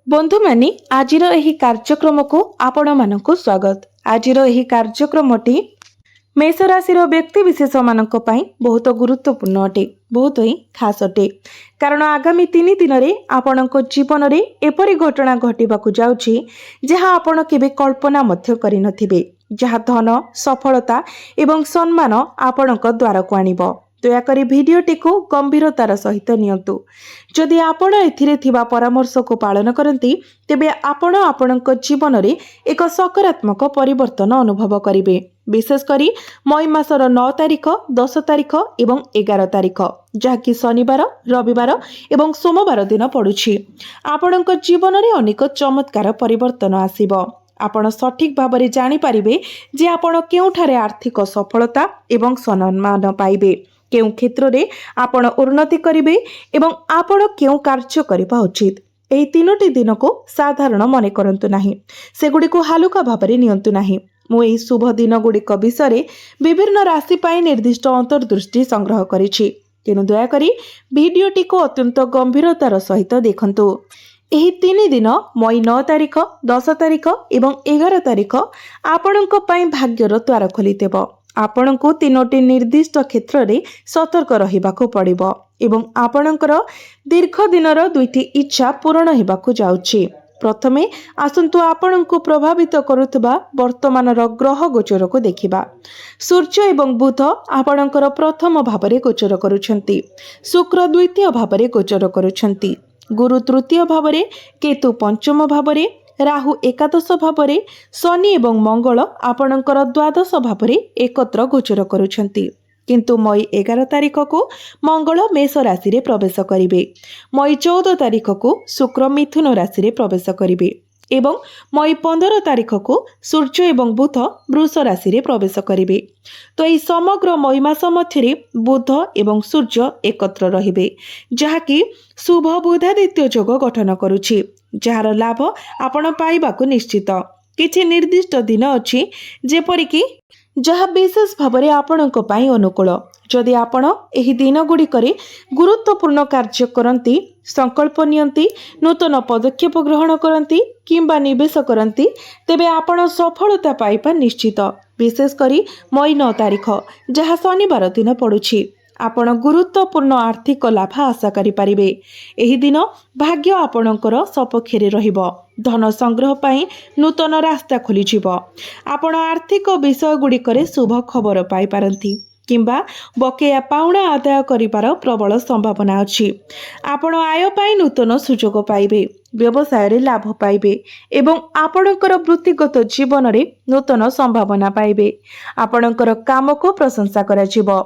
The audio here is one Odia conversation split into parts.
बंधु मानी आजिर एही कार्यक्रम को आपण मानकु स्वागत। आजिर एही कार्यक्रमटी मेष राशि व्यक्ति विशेष मानक पई बहुत गुरुत्वपूर्ण अटे, बहुत ही खास अटे। कारण आगामी 3 दिन रे आपणक जीवन रे एपरी घटना घटिबाकु जाउछि जहा आपण केबे कल्पना मध्य करि नथिबे, जहा धन सफलता एवं सम्मान आपणक द्वार को आनिबो। दयाकरी भिडियोटी को गंभीरतार सहित नियंतु। जदि आपण एथिरे थिबा परामर्श को पालन करती तेबे आपण आपणक जीवन रे एक सकारात्मक परिवर्तन अनुभव करिवे। विशेषकरी मई मासर 9 तारिख 10 तारिख एवं 11 तारिख जहाँकि शनिवार रविवार एवं सोमवार दिन पड़ुछि। आपणक जीवन रे अनेक चमत्कार परिवर्तन आसिबो। आपण सठिक भाव में जानी पारिबे जे आपण केउठारे आर्थिक सफलता एवं सम्मान पाइबे, केउ क्षेत्र रे आपण उन्नति करिवे एवं आपण केउ कार्य करिबा उचित। एही 3टी दिन को साधारण मने करंतु नाही, सेगुडी को हालुका भाव में नियंतु नाही। मु एही शुभ दिन गुडिक विषय विभिन्न राशि पाई निर्दिष्ट अंतर्दृष्टि संग्रह करिछि, तेनु दया करी भिडियोटी को अत्यंत गंभीरतार सहित देखंतु। एही 3 दिन मई 9 तारिख 10 तारिख एवं 11 तारिख आपणक पई भाग्यर द्वार खोलिदेब। आपणको 3टी निर्दिष्ट क्षेत्र रे सतर्क रहिबाकू पड़िबो एवं आपणकर दीर्घ दिनर 2टी इच्छा पूर्ण हेबाकू जाउछि। प्रथमे आसंतु आपणको प्रभावित करुथबा वर्तमानर ग्रह गोचर को देखिबा। सूर्य एवं बुध आपणकर प्रथम भाव में गोचर करुछंती, शुक्र द्वितीय भाव में गोचर करुछंती, गुरु तृतीय भाव में, केतु पंचम भाव में, राहु एकादश भाव में, शनि एवं मंगल आपणकर द्वादश भाव में एकत्र गोचर करुछंती। किंतु मई 11 तारिख को मंगल मेष राशि रे प्रवेश करिवे, मई 14 तारिख को शुक्र मिथुन राशि रे प्रवेश करिवे एवं मई 15 तारिख को सूर्य एवं बुध वृष राशि रे प्रवेश करिवे। तो यह समग्र मई मास मध्य बुध एवं सूर्य एकत्र रहिबे, जहाँकि शुभ बुधादित्य योग गठन करुछि, जार लाभ आपण पाइबाकू निश्चित। किछि निर्दिष्ट दिन अछि जेपरिक जहाँ विशेष भाव में आपणक पई अनुकूल। जदि आपण एही दिन गुड़िकरे गुरुत्वपूर्ण कार्य करती, संकल्प नियंती, नूतन पदक्षेप ग्रहण करती किंबा निवेश करती तेबे आपण सफलता पाइबा निश्चित। विशेष करी मई 9 तारिख जहाँ शनिवार दिन पड़ुछि, आपण गुरुत्वपूर्ण आर्थिक लाभ आशा करि परिबे। एही दिन भाग्य आपणकर सपक्षरे रहिबो, धन संग्रह पाई नूतन रास्ता खोली जिवो। आपण आर्थिक विषय गुड़िकरे शुभ खबर पाई पारंती किंबा बकेया पाउणा आदाय करिबार प्रबल संभावना अछि। आपण आय पाई नूतन सुजोग पाइबे, व्यवसाय रे लाभ पाइबे एवं आपणकर वृत्तिगत जीवन रे नूतन संभावना पाइबे। आपणकर काम को प्रशंसा करा जिवो,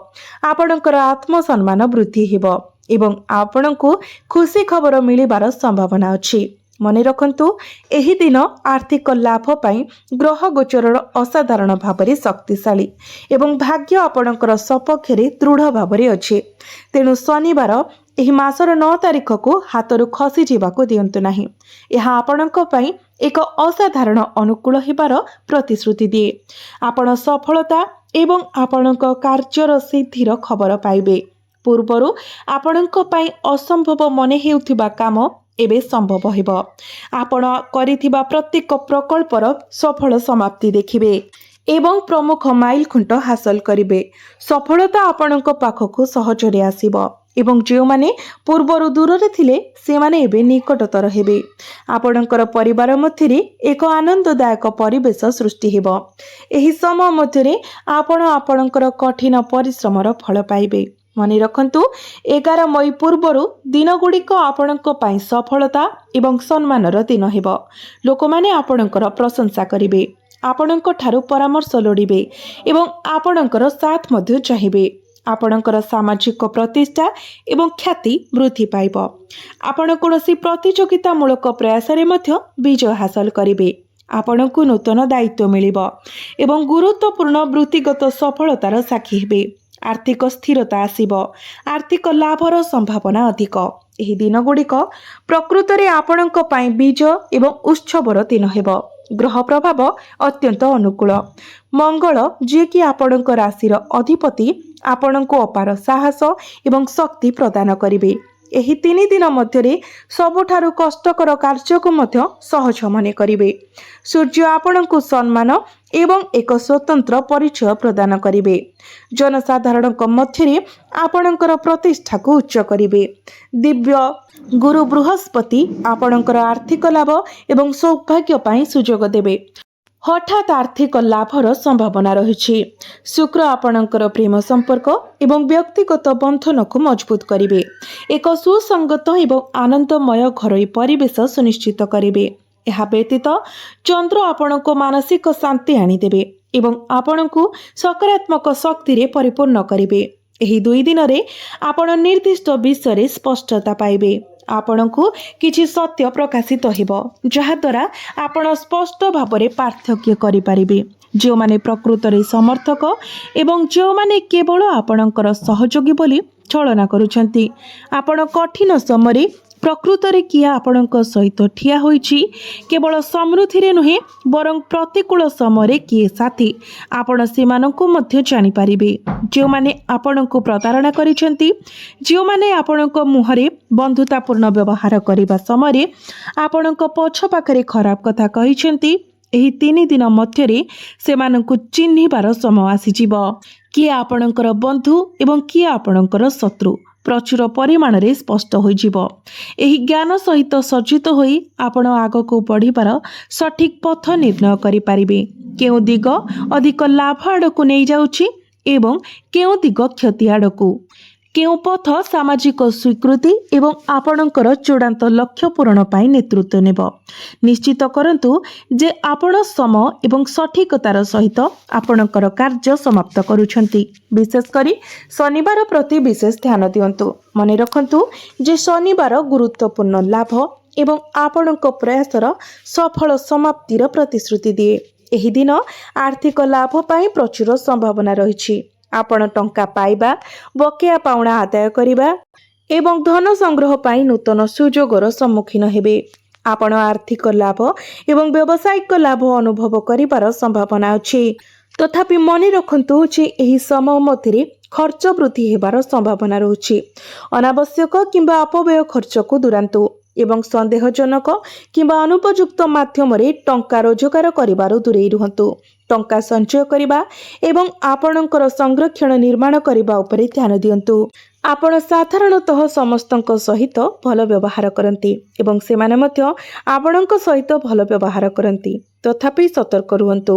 आपणकर आत्मसम्मान वृद्धि हेबो एवं आपणको खुशी खबर मिलिबार संभावना अछि। मने रखंतु एही दिन आर्थिक लाभ पाई ग्रह गोचर असाधारण भाव में शक्तिशाली एवं भाग्य आपणकर सपक्षरे दृढ़ भाव में अछि। तेणु शनिवार एही मासर 9 तारिख को हाथरू खसी जीवाको दियंतु नाही। यह आपणक पई एक असाधारण अनुकूल हेबार प्रतिश्रुति दिए। आपण सफलता एवं आपणक कार्यर सिद्धिर खबर पाइबे। पूर्वरु आपणक पई असंभव मने हेउथिबा काम एबे संभव हेबो। आपण करिथिबा प्रत्येक प्रकल्पर सफल समाप्ति देखिबे एवं प्रमुख माइल खुंट हासिल करिवे। सफलता आपणक पाखकु सहजरे आसीबो एवं जो माने पूर्वरु दूर थिले से माने एबे निकटतर हेबे। आपणकर परिवार मध्यरे एक आनंददायक परिवेश सृष्टि हेबो। एही समय मध्यरे आपण आपणकर कठिन परिश्रमर फल पाइबे। मने रखंतु 11 मई पूर्वरु दिन गुड़िक आपणक पई सफलता एवं सम्मानर दिन हेबो। लोक माने आपणकर प्रशंसा करिवे, आपणक ठारू परामर्श लोडिबे एवं आपणकर साथ मध्य चाहिबे। आपणकर सामाजिक प्रतिष्ठा एवं ख्याति वृद्धि पाइब। आपण कोनोसी प्रतियोगितामूलक प्रयास रे मध्य विजय हासिल करिवे। आपणको नूतन दायित्व मिलिबो एवं गुरुत्वपूर्ण वृत्तिगत सफलतार साक्षी हेबे। आर्थिक स्थिरता आसीबो, आर्थिक लाभर संभावना अधिक। एही दिन गुड़िक प्रकृत रे आपणक पई विजय एवं उत्सवर दिन हेबो। ग्रह प्रभाव अत्यंत अनुकूल। मंगल जे कि आपणक राशिर अधिपति आपणको अपार साहस एवं शक्ति प्रदान करिवे। ଏହି 3 ଦିନ ମଧ୍ୟରେ ସବୁଠାରୁ କଷ୍ଟକର କାର୍ଯ୍ୟକୁ ମଧ୍ୟ ସହଜ ମନେ କରିବେ। ସୂର୍ଯ୍ୟ ଆପଣଙ୍କୁ ସମ୍ମାନ ଏବଂ ଏକ ସ୍ୱତନ୍ତ୍ର ପରିଚୟ ପ୍ରଦାନ କରିବେ। ଜନସାଧାରଣଙ୍କ ମଧ୍ୟରେ ଆପଣଙ୍କର ପ୍ରତିଷ୍ଠାକୁ ଉଚ୍ଚ କରିବେ। ଦିବ୍ୟ ଗୁରୁ ବୃହସ୍ପତି ଆପଣଙ୍କର ଆର୍ଥିକ ଲାଭ ଏବଂ ସୌଭାଗ୍ୟ ପାଇଁ ସୁଯୋଗ ଦେବେ। ହଠାତ୍ ଆର୍ଥିକ ଲାଭର ସମ୍ଭାବନା ରହିଛି। ଶୁକ୍ର ଆପଣଙ୍କର ପ୍ରେମ ସମ୍ପର୍କ ଏବଂ ବ୍ୟକ୍ତିଗତ ବନ୍ଧନକୁ ମଜବୁତ କରିବେ। ଏକ ସୁସଙ୍ଗତ ଏବଂ ଆନନ୍ଦମୟ ଘରୋଇ ପରିବେଶ ସୁନିଶ୍ଚିତ କରିବେ। ଏହା ବ୍ୟତୀତ ଚନ୍ଦ୍ର ଆପଣଙ୍କୁ ମାନସିକ ଶାନ୍ତି ଆଣିଦେବେ ଏବଂ ଆପଣଙ୍କୁ ସକାରାତ୍ମକ ଶକ୍ତିରେ ପରିପୂର୍ଣ୍ଣ କରିବେ। ଏହି 2 ଦିନରେ ଆପଣ ନିର୍ଦ୍ଦିଷ୍ଟ ବିଷୟରେ ସ୍ପଷ୍ଟତା ପାଇବେ। ଆପଣଙ୍କୁ କିଛି ସତ୍ୟ ପ୍ରକାଶିତ ହେବ, ଯାହାଦ୍ୱାରା ଆପଣ ସ୍ପଷ୍ଟ ଭାବରେ ପାର୍ଥକ୍ୟ କରିପାରିବେ। ଯେଉଁମାନେ ପ୍ରକୃତରେ ସମର୍ଥକ ଏବଂ ଯେଉଁମାନେ କେବଳ ଆପଣଙ୍କର ସହଯୋଗୀ ବୋଲି ଛଳନା କରୁଛନ୍ତି। ଆପଣ କଠିନ ସମୟରେ ପ୍ରକୃତରେ କିଏ ଆପଣଙ୍କ ସହିତ ଠିଆ ହୋଇଛି, କେବଳ ସମୃଦ୍ଧିରେ ନୁହେଁ ବରଂ ପ୍ରତିକୂଳ ସମୟରେ କିଏ ସାଥୀ, ଆପଣ ସେମାନଙ୍କୁ ମଧ୍ୟ ଜାଣିପାରିବେ। ଯେଉଁମାନେ ଆପଣଙ୍କୁ ପ୍ରତାରଣା କରିଛନ୍ତି, ଯେଉଁମାନେ ଆପଣଙ୍କ ମୁହଁରେ ବନ୍ଧୁତାପୂର୍ଣ୍ଣ ବ୍ୟବହାର କରିବା ସମୟରେ ଆପଣଙ୍କ ପଛ ପାଖରେ ଖରାପ କଥା କହିଛନ୍ତି, ଏହି 3 ଦିନ ମଧ୍ୟରେ ସେମାନଙ୍କୁ ଚିହ୍ନିବାର ସମୟ ଆସିଯିବ। କିଏ ଆପଣଙ୍କର ବନ୍ଧୁ ଏବଂ କିଏ ଆପଣଙ୍କର ଶତ୍ରୁ ପ୍ରଚୁର ପରିମାଣରେ ସ୍ପଷ୍ଟ ହୋଇଯିବ। ଏହି ଜ୍ଞାନ ସହିତ ସଜ୍ଜିତ ହୋଇ ଆପଣ ଆଗକୁ ବଢ଼ିବାର ସଠିକ୍ ପଥ ନିର୍ଣ୍ଣୟ କରିପାରିବେ। କେଉଁ ଦିଗ ଅଧିକ ଲାଭ ଆଡ଼କୁ ନେଇଯାଉଛି ଏବଂ କେଉଁ ଦିଗ କ୍ଷତି ଆଡ଼କୁ। କେଉଁ ପଥ ସାମାଜିକ ସ୍ୱୀକୃତି ଏବଂ ଆପଣଙ୍କର ଚୂଡ଼ାନ୍ତ ଲକ୍ଷ୍ୟ ପୂରଣ ପାଇଁ ନେତୃତ୍ୱ ନେବ। ନିଶ୍ଚିତ କରନ୍ତୁ ଯେ ଆପଣ ସମୟ ଏବଂ ସଠିକତାର ସହିତ ଆପଣଙ୍କର କାର୍ଯ୍ୟ ସମାପ୍ତ କରୁଛନ୍ତି। ବିଶେଷ କରି ଶନିବାର ପ୍ରତି ବିଶେଷ ଧ୍ୟାନ ଦିଅନ୍ତୁ। ମନେ ରଖନ୍ତୁ ଯେ ଶନିବାର ଗୁରୁତ୍ୱପୂର୍ଣ୍ଣ ଲାଭ ଏବଂ ଆପଣଙ୍କ ପ୍ରୟାସର ସଫଳ ସମାପ୍ତିର ପ୍ରତିଶ୍ରୁତି ଦିଏ। ଏହି ଦିନ ଆର୍ଥିକ ଲାଭ ପାଇଁ ପ୍ରଚୁର ସମ୍ଭାବନା ରହିଛି। ଆପଣ ଟଙ୍କା ପାଇବା, ବକେୟା ପାଉଣା ଆଦାୟ କରିବା ଏବଂ ଧନ ସଂଗ୍ରହ ପାଇଁ ନୂତନ ସୁଯୋଗର ସମ୍ମୁଖୀନ ହେବେ। ଆପଣ ଆର୍ଥିକ ଲାଭ ଏବଂ ବ୍ୟବସାୟିକ ଲାଭ ଅନୁଭବ କରିବାର ସମ୍ଭାବନା ଅଛି। ତଥାପି ମନେ ରଖନ୍ତୁ ଯେ ଏହି ସମୟ ମଧ୍ୟରେ ଖର୍ଚ୍ଚ ବୃଦ୍ଧି ହେବାର ସମ୍ଭାବନା ରହୁଛି। ଅନାବଶ୍ୟକ କିମ୍ବା ଅପବ୍ୟୟ ଖର୍ଚ୍ଚକୁ ଦୂରାନ୍ତୁ ଏବଂ ସନ୍ଦେହଜନକ କିମ୍ବା ଅନୁପଯୁକ୍ତ ମାଧ୍ୟମରେ ଟଙ୍କା ରୋଜଗାର କରିବାରୁ ଦୂରେଇ ରୁହନ୍ତୁ। ଟଙ୍କା ସଞ୍ଚୟ କରିବା ଏବଂ ଆପଣଙ୍କର ସଂରକ୍ଷଣ ନିର୍ମାଣ କରିବା ଉପରେ ଧ୍ୟାନ ଦିଅନ୍ତୁ। ଆପଣ ସାଧାରଣତଃ ସମସ୍ତଙ୍କ ସହିତ ଭଲ ବ୍ୟବହାର କରନ୍ତି ଏବଂ ସେମାନେ ମଧ୍ୟ ଆପଣଙ୍କ ସହିତ ଭଲ ବ୍ୟବହାର କରନ୍ତି। ତଥାପି ସତର୍କ ରୁହନ୍ତୁ।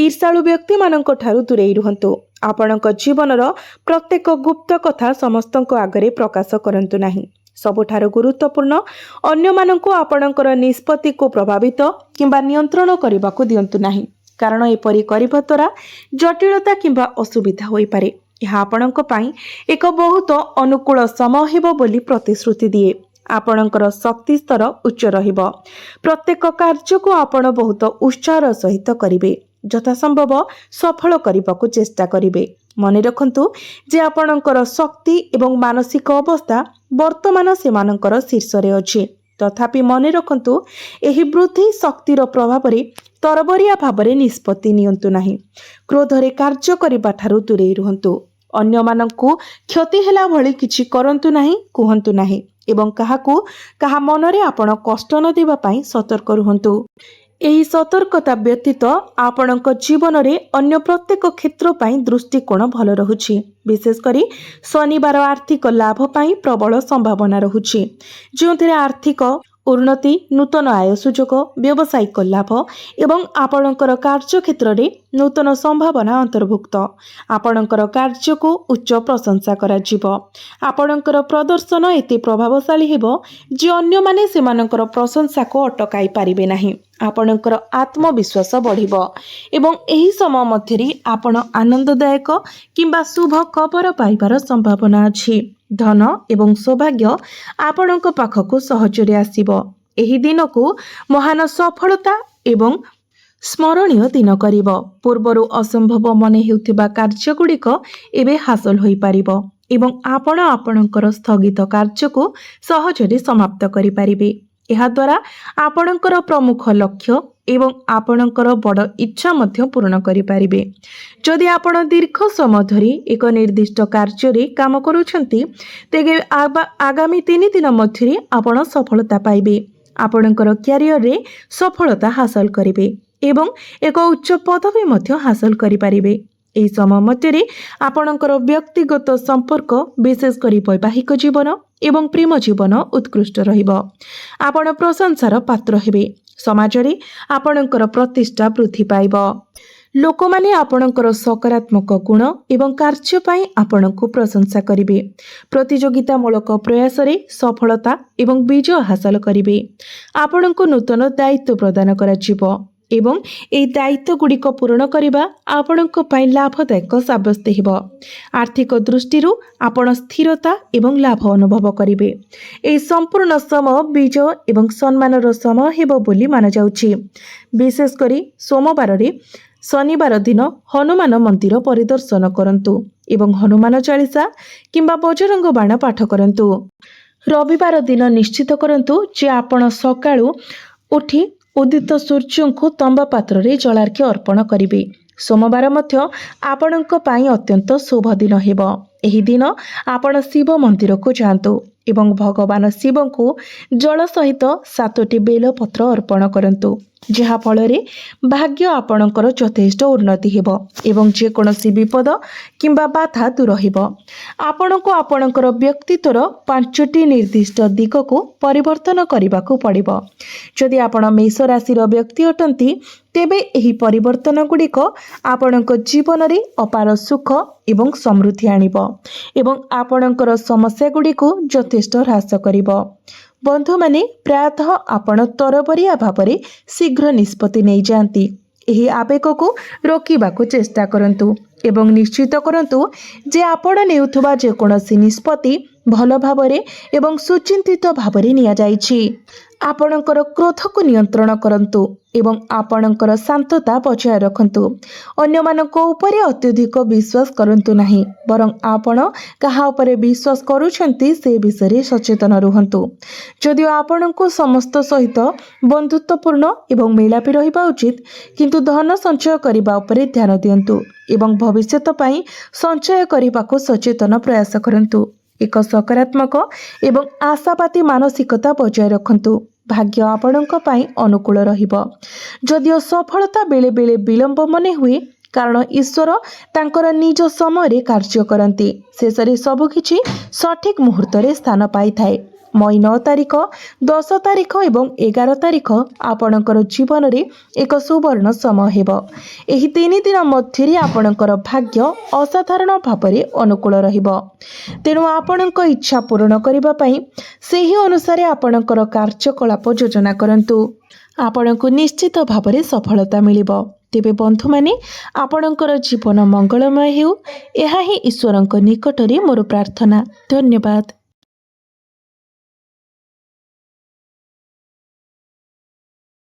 ଈର୍ଷାଳୁ ବ୍ୟକ୍ତିମାନଙ୍କ ଠାରୁ ଦୂରେଇ ରୁହନ୍ତୁ। ଆପଣଙ୍କ ଜୀବନର ପ୍ରତ୍ୟେକ ଗୁପ୍ତ କଥା ସମସ୍ତଙ୍କ ଆଗରେ ପ୍ରକାଶ କରନ୍ତୁ ନାହିଁ। ସବୁଠାରୁ ଗୁରୁତ୍ୱପୂର୍ଣ୍ଣ, ଅନ୍ୟମାନଙ୍କୁ ଆପଣଙ୍କର ନିଷ୍ପତ୍ତିକୁ ପ୍ରଭାବିତ କିମ୍ବା ନିୟନ୍ତ୍ରଣ କରିବାକୁ ଦିଅନ୍ତୁ ନାହିଁ, କାରଣ ଏପରି କରିବା ଦ୍ୱାରା ଜଟିଳତା କିମ୍ବା ଅସୁବିଧା ହୋଇପାରେ। ଏହା ଆପଣଙ୍କ ପାଇଁ ଏକ ବହୁତ ଅନୁକୂଳ ସମୟ ହେବ ବୋଲି ପ୍ରତିଶ୍ରୁତି ଦିଏ। ଆପଣଙ୍କର ଶକ୍ତି ସ୍ତର ଉଚ୍ଚ ରହିବ। ପ୍ରତ୍ୟେକ କାର୍ଯ୍ୟକୁ ଆପଣ ବହୁତ ଉତ୍ସାହର ସହିତ କରିବେ। ଯଥାସମ୍ଭବ ସଫଳ କରିବାକୁ ଚେଷ୍ଟା କରିବେ। ମନେ ରଖନ୍ତୁ ଯେ ଆପଣଙ୍କର ଶକ୍ତି ଏବଂ ମାନସିକ ଅବସ୍ଥା ବର୍ତ୍ତମାନ ସେମାନଙ୍କର ଶୀର୍ଷରେ ଅଛି। ତଥାପି ମନେ ରଖନ୍ତୁ ଏହି ବୃଦ୍ଧି ଶକ୍ତିର ପ୍ରଭାବରେ ତରବରିଆ ଭାବରେ ନିଷ୍ପତ୍ତି ନିଅନ୍ତୁ ନାହିଁ। କ୍ରୋଧରେ କାର୍ଯ୍ୟ କରିବା ଠାରୁ ଦୂରେଇ ରୁହନ୍ତୁ। ଅନ୍ୟମାନଙ୍କୁ କ୍ଷତି ହେଲା ଭଳି କିଛି କରନ୍ତୁ ନାହିଁ, କୁହନ୍ତୁ ନାହିଁ ଏବଂ କାହା ମନରେ ଆପଣ କଷ୍ଟ ନ ଦେବା ପାଇଁ ସତର୍କ ରୁହନ୍ତୁ। ଏହି ସତର୍କତା ବ୍ୟତୀତ ଆପଣଙ୍କ ଜୀବନରେ ଅନ୍ୟ ପ୍ରତ୍ୟେକ କ୍ଷେତ୍ର ପାଇଁ ଦୃଷ୍ଟିକୋଣ ଭଲ ରହୁଛି। ବିଶେଷ କରି ଶନିବାର ଆର୍ଥିକ ଲାଭ ପାଇଁ ପ୍ରବଳ ସମ୍ଭାବନା ରହୁଛି, ଯେଉଁଥିରେ ଆର୍ଥିକ ଉନ୍ନତି, ନୂତନ ଆୟ ସୁଯୋଗ, ବ୍ୟବସାୟିକ ଲାଭ ଏବଂ ଆପଣଙ୍କର କାର୍ଯ୍ୟକ୍ଷେତ୍ରରେ ନୂତନ ସମ୍ଭାବନା ଅନ୍ତର୍ଭୁକ୍ତ। ଆପଣଙ୍କର କାର୍ଯ୍ୟକୁ ଉଚ୍ଚ ପ୍ରଶଂସା କରାଯିବ। ଆପଣଙ୍କର ପ୍ରଦର୍ଶନ ଏତେ ପ୍ରଭାବଶାଳୀ ହେବ ଯେ ଅନ୍ୟମାନେ ସେମାନଙ୍କର ପ୍ରଶଂସାକୁ ଅଟକାଇ ପାରିବେ ନାହିଁ। ଆପଣଙ୍କର ଆତ୍ମବିଶ୍ୱାସ ବଢ଼ିବ ଏବଂ ଏହି ସମୟ ମଧ୍ୟରେ ଆପଣ ଆନନ୍ଦଦାୟକ କିମ୍ବା ଶୁଭ ଖବର ପାଇବାର ସମ୍ଭାବନା ଅଛି। ଧନ ଏବଂ ସୌଭାଗ୍ୟ ଆପଣଙ୍କ ପାଖକୁ ସହଜରେ ଆସିବ। ଏହି ଦିନକୁ ମହାନ ସଫଳତା ଏବଂ ସ୍ମରଣୀୟ ଦିନ କରିବ। ପୂର୍ବରୁ ଅସମ୍ଭବ ମନେ ହେଉଥିବା କାର୍ଯ୍ୟଗୁଡ଼ିକ ଏବେ ହାସଲ ହୋଇପାରିବ ଏବଂ ଆପଣ ଆପଣଙ୍କର ସ୍ଥଗିତ କାର୍ଯ୍ୟକୁ ସହଜରେ ସମାପ୍ତ କରିପାରିବେ। ଏହାଦ୍ୱାରା ଆପଣଙ୍କର ପ୍ରମୁଖ ଲକ୍ଷ୍ୟ ଏବଂ ଆପଣଙ୍କର ବଡ଼ ଇଚ୍ଛା ମଧ୍ୟ ପୂରଣ କରିପାରିବେ। ଯଦି ଆପଣ ଦୀର୍ଘ ସମୟ ଧରି ଏକ ନିର୍ଦ୍ଦିଷ୍ଟ କାର୍ଯ୍ୟରେ କାମ କରୁଛନ୍ତି, ତେବେ ଆଗାମୀ 3 ଦିନ ମଧ୍ୟରେ ଆପଣ ସଫଳତା ପାଇବେ। ଆପଣଙ୍କର କ୍ୟାରିୟରରେ ସଫଳତା ହାସଲ କରିବେ ଏବଂ ଏକ ଉଚ୍ଚ ପଦବୀ ମଧ୍ୟ ହାସଲ କରିପାରିବେ। ଏହି ସମୟ ମଧ୍ୟରେ ଆପଣଙ୍କର ବ୍ୟକ୍ତିଗତ ସମ୍ପର୍କ, ବିଶେଷ କରି ବୈବାହିକ ଜୀବନ ଏବଂ ପ୍ରେମ ଜୀବନ ଉତ୍କୃଷ୍ଟ ରହିବ। ଆପଣ ପ୍ରଶଂସାର ପାତ୍ର ହେବେ। ସମାଜରେ ଆପଣଙ୍କର ପ୍ରତିଷ୍ଠା ବୃଦ୍ଧି ପାଇବ। ଲୋକମାନେ ଆପଣଙ୍କର ସକାରାତ୍ମକ ଗୁଣ ଏବଂ କାର୍ଯ୍ୟ ପାଇଁ ଆପଣଙ୍କୁ ପ୍ରଶଂସା କରିବେ। ପ୍ରତିଯୋଗିତାମୂଳକ ପ୍ରୟାସରେ ସଫଳତା ଏବଂ ବିଜୟ ହାସଲ କରିବେ। ଆପଣଙ୍କୁ ନୂତନ ଦାୟିତ୍ୱ ପ୍ରଦାନ କରାଯିବ ଏବଂ ଏହି ଦାୟିତ୍ୱଗୁଡ଼ିକ ପୂରଣ କରିବା ଆପଣଙ୍କ ପାଇଁ ଲାଭଦାୟକ ସାବ୍ୟସ୍ତ ହେବ। ଆର୍ଥିକ ଦୃଷ୍ଟିରୁ ଆପଣ ସ୍ଥିରତା ଏବଂ ଲାଭ ଅନୁଭବ କରିବେ। ଏହି ସମ୍ପୂର୍ଣ୍ଣ ସମୟ ବିଜୟ ଏବଂ ସମ୍ମାନର ସମୟ ହେବ ବୋଲି ମାନାଯାଉଛି। ବିଶେଷ କରି ସୋମବାରରେ ଶନିବାର ଦିନ ହନୁମାନ ମନ୍ଦିର ପରିଦର୍ଶନ କରନ୍ତୁ ଏବଂ ହନୁମାନ ଚାଳିଶା କିମ୍ବା ବଜରଙ୍ଗ ବାଣ ପାଠ କରନ୍ତୁ। ରବିବାର ଦିନ ନିଶ୍ଚିତ କରନ୍ତୁ ଯେ ଆପଣ ସକାଳୁ ଉଠି ଉଦିତ ସୂର୍ଯ୍ୟଙ୍କୁ ତମ୍ବା ପାତ୍ରରେ ଜଳାର୍ଘ୍ୟ ଅର୍ପଣ କରିବେ। ସୋମବାର ମଧ୍ୟ ଆପଣଙ୍କ ପାଇଁ ଅତ୍ୟନ୍ତ ଶୁଭ ଦିନ ହେବ। ଏହି ଦିନ ଆପଣ ଶିବ ମନ୍ଦିରକୁ ଯାଆନ୍ତୁ ଏବଂ ଭଗବାନ ଶିବଙ୍କୁ ଜଳ ସହିତ 7ଟି ବେଲପତ୍ର ଅର୍ପଣ କରନ୍ତୁ, ଯାହାଫଳରେ ଭାଗ୍ୟ ଆପଣଙ୍କର ଯଥେଷ୍ଟ ଉନ୍ନତି ହେବ ଏବଂ ଯେକୌଣସି ବିପଦ କିମ୍ବା ବାଧା ଦୂର ହେବ। ଆପଣଙ୍କୁ ଆପଣଙ୍କର ବ୍ୟକ୍ତିତ୍ୱର 5ଟି ନିର୍ଦ୍ଦିଷ୍ଟ ଦିଗକୁ ପରିବର୍ତ୍ତନ କରିବାକୁ ପଡ଼ିବ। ଯଦି ଆପଣ ମେଷ ରାଶିର ବ୍ୟକ୍ତି ଅଟନ୍ତି, ତେବେ ଏହି ପରିବର୍ତ୍ତନ ଗୁଡ଼ିକ ଆପଣଙ୍କ ଜୀବନରେ ଅପାର ସୁଖ ଏବଂ ସମୃଦ୍ଧି ଆଣିବ ଏବଂ ଆପଣଙ୍କର ସମସ୍ୟାଗୁଡ଼ିକୁ ଯଥେଷ୍ଟ ହ୍ରାସ କରିବ। ବନ୍ଧୁମାନେ, ପ୍ରାୟତଃ ଆପଣ ତରବରିଆ ଭାବରେ ଶୀଘ୍ର ନିଷ୍ପତ୍ତି ନେଇଯାଆନ୍ତି। ଏହି ଆବେଗକୁ ରୋକିବାକୁ ଚେଷ୍ଟା କରନ୍ତୁ ଏବଂ ନିଶ୍ଚିତ କରନ୍ତୁ ଯେ ଆପଣ ନେଉଥିବା ଯେକୌଣସି ନିଷ୍ପତ୍ତି ଭଲ ଭାବରେ ଏବଂ ସୁଚିନ୍ତିତ ଭାବରେ ନିଆଯାଇଛି। ଆପଣଙ୍କର କ୍ରୋଧକୁ ନିୟନ୍ତ୍ରଣ କରନ୍ତୁ ଏବଂ ଆପଣଙ୍କର ଶାନ୍ତତା ବଜାୟ ରଖନ୍ତୁ। ଅନ୍ୟମାନଙ୍କ ଉପରେ ଅତ୍ୟଧିକ ବିଶ୍ୱାସ କରନ୍ତୁ ନାହିଁ, ବରଂ ଆପଣ କାହା ଉପରେ ବିଶ୍ୱାସ କରୁଛନ୍ତି ସେ ବିଷୟରେ ସଚେତନ ରୁହନ୍ତୁ। ଯଦିଓ ଆପଣଙ୍କୁ ସମସ୍ତ ସହିତ ବନ୍ଧୁତ୍ୱପୂର୍ଣ୍ଣ ଏବଂ ମିଳାପି ରହିବା ଉଚିତ, କିନ୍ତୁ ଧନ ସଞ୍ଚୟ କରିବା ଉପରେ ଧ୍ୟାନ ଦିଅନ୍ତୁ ଏବଂ ଭବିଷ୍ୟତ ପାଇଁ ସଞ୍ଚୟ କରିବାକୁ ସଚେତନ ପ୍ରୟାସ କରନ୍ତୁ। ଏକ ସକାରାତ୍ମକ ଏବଂ ଆଶାବାଦୀ ମାନସିକତା ବଜାୟ ରଖନ୍ତୁ। ଭାଗ୍ୟ ଆପଣଙ୍କ ପାଇଁ ଅନୁକୂଳ ରହିବ। ଯଦିଓ ସଫଳତା ବେଳେ ବେଳେ ବିଳମ୍ବ ମନେ ହୁଏ, କାରଣ ଈଶ୍ୱର ତାଙ୍କର ନିଜ ସମୟରେ କାର୍ଯ୍ୟ କରନ୍ତି, ଶେଷରେ ସବୁକିଛି ସଠିକ୍ ମୁହୂର୍ତ୍ତରେ ସ୍ଥାନ ପାଇଥାଏ। ମଇ 9 ତାରିଖ, 10 ତାରିଖ ଏବଂ 11 ତାରିଖ ଆପଣଙ୍କର ଜୀବନରେ ଏକ ସୁବର୍ଣ୍ଣ ସମୟ ହେବ। ଏହି 3 ଦିନ ମଧ୍ୟରେ ଆପଣଙ୍କର ଭାଗ୍ୟ ଅସାଧାରଣ ଭାବରେ ଅନୁକୂଳ ରହିବ। ତେଣୁ ଆପଣଙ୍କ ଇଚ୍ଛା ପୂରଣ କରିବା ପାଇଁ ସେହି ଅନୁସାରେ ଆପଣଙ୍କର କାର୍ଯ୍ୟକଳାପ ଯୋଜନା କରନ୍ତୁ। ଆପଣଙ୍କୁ ନିଶ୍ଚିତ ଭାବରେ ସଫଳତା ମିଳିବ। ତେବେ ବନ୍ଧୁମାନେ, ଆପଣଙ୍କର ଜୀବନ ମଙ୍ଗଳମୟ ହେଉ, ଏହା ହିଁ ଈଶ୍ୱରଙ୍କ ନିକଟରେ ମୋର ପ୍ରାର୍ଥନା। ଧନ୍ୟବାଦ।